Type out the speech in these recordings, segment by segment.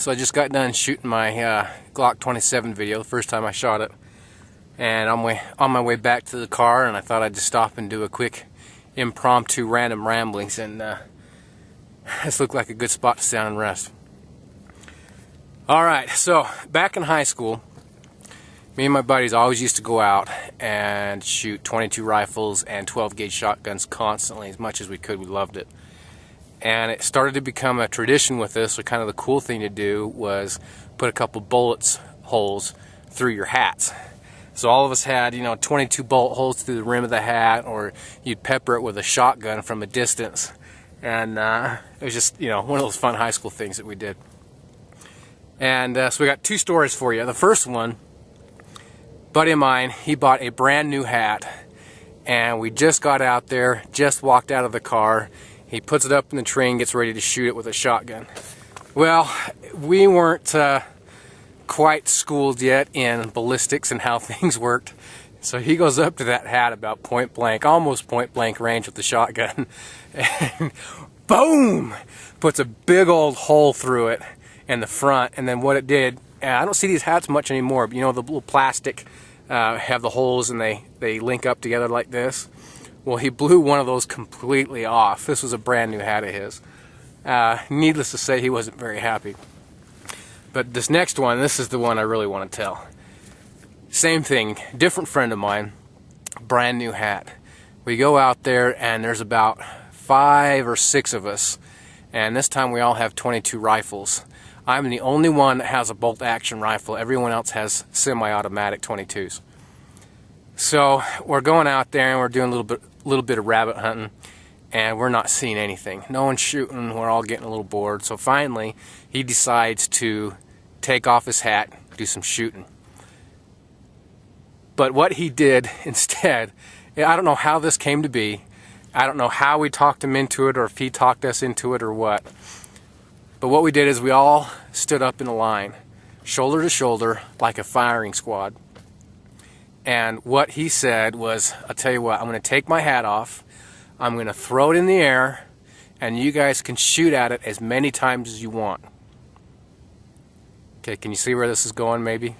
So I just got done shooting my Glock 27 video, the first time I shot it. And I'm on my way back to the car, and I thought I'd just stop and do a quick impromptu random ramblings, and this looked like a good spot to sit down and rest. Alright, so back in high school, me and my buddies always used to go out and shoot 22 rifles and 12 gauge shotguns constantly, as much as we could. We loved it. And it started to become a tradition with us. So kind of the cool thing to do was put a couple bullets holes through your hats. So all of us had, 22 bullet holes through the rim of the hat, or you'd pepper it with a shotgun from a distance. And it was just, one of those fun high school things that we did. And so we got two stories for you. The first one, buddy of mine, he bought a brand new hat, and we just got out there, just walked out of the car. He puts it up in the tree and gets ready to shoot it with a shotgun. Well, we weren't quite schooled yet in ballistics and how things worked. So he goes up to that hat about point blank, almost point blank range with the shotgun, and boom! Puts a big old hole through it in the front. And then what it did, I don't see these hats much anymore, but the little plastic have the holes and they link up together like this. Well, he blew one of those completely off. This was a brand new hat of his. Needless to say, he wasn't very happy. But this next one, this is the one I really want to tell. Same thing, different friend of mine, brand new hat. We go out there and there's about 5 or 6 of us, and this time we all have 22 rifles. I'm the only one that has a bolt action rifle. Everyone else has semi-automatic 22s. So we're going out there and we're doing a little bit of rabbit hunting, and we're not seeing anything. No one's shooting. We're all getting a little bored. So finally, he decides to take off his hat, do some shooting. But what he did instead, I don't know how this came to be. I don't know how we talked him into it, or if he talked us into it, or what. But what we did is we all stood up in a line, shoulder to shoulder, like a firing squad. And what he said was, I'll tell you what, I'm going to take my hat off, I'm going to throw it in the air, and you guys can shoot at it as many times as you want. Okay, can you see where this is going, maybe?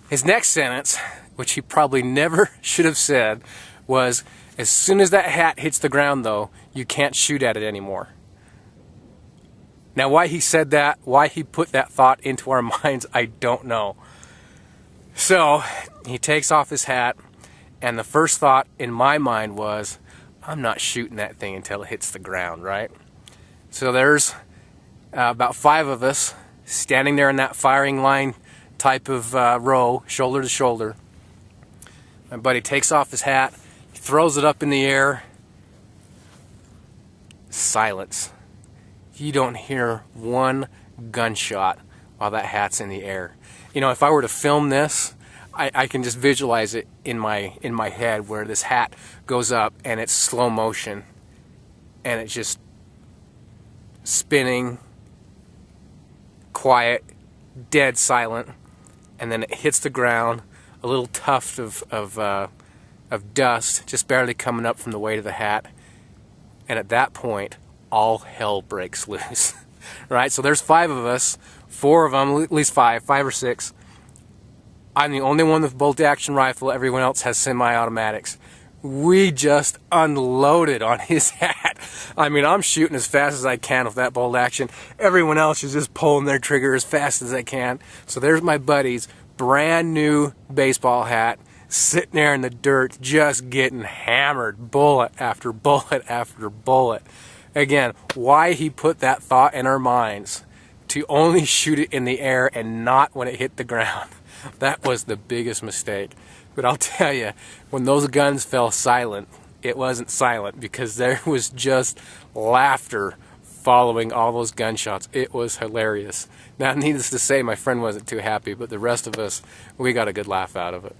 His next sentence, which he probably never should have said, was, as soon as that hat hits the ground, though, you can't shoot at it anymore. Now, why he said that, why he put that thought into our minds, I don't know. So he takes off his hat, and the first thought in my mind was, I'm not shooting that thing until it hits the ground, right? So there's about 5 of us standing there in that firing line type of row, shoulder to shoulder. My buddy takes off his hat, he throws it up in the air. Silence. You don't hear one gunshot while that hat's in the air. If I were to film this, I can just visualize it in my head, where this hat goes up and it's slow motion and it's just spinning, quiet, dead silent, and then it hits the ground, a little tuft of dust just barely coming up from the weight of the hat, and at that point all hell breaks loose. Right? So there's 5 of us, 4 of them, at least 5 or 6. I'm the only one with bolt action rifle. Everyone else has semi-automatics. We just unloaded on his hat. I mean, I'm shooting as fast as I can with that bolt action. Everyone else is just pulling their trigger as fast as they can. So there's my buddy's brand new baseball hat sitting there in the dirt, just getting hammered, bullet after bullet after bullet. Again, why he put that thought in our minds to only shoot it in the air and not when it hit the ground, that was the biggest mistake. But I'll tell you, when those guns fell silent, it wasn't silent, because there was just laughter following all those gunshots. It was hilarious. Now, needless to say, my friend wasn't too happy, but the rest of us, we got a good laugh out of it.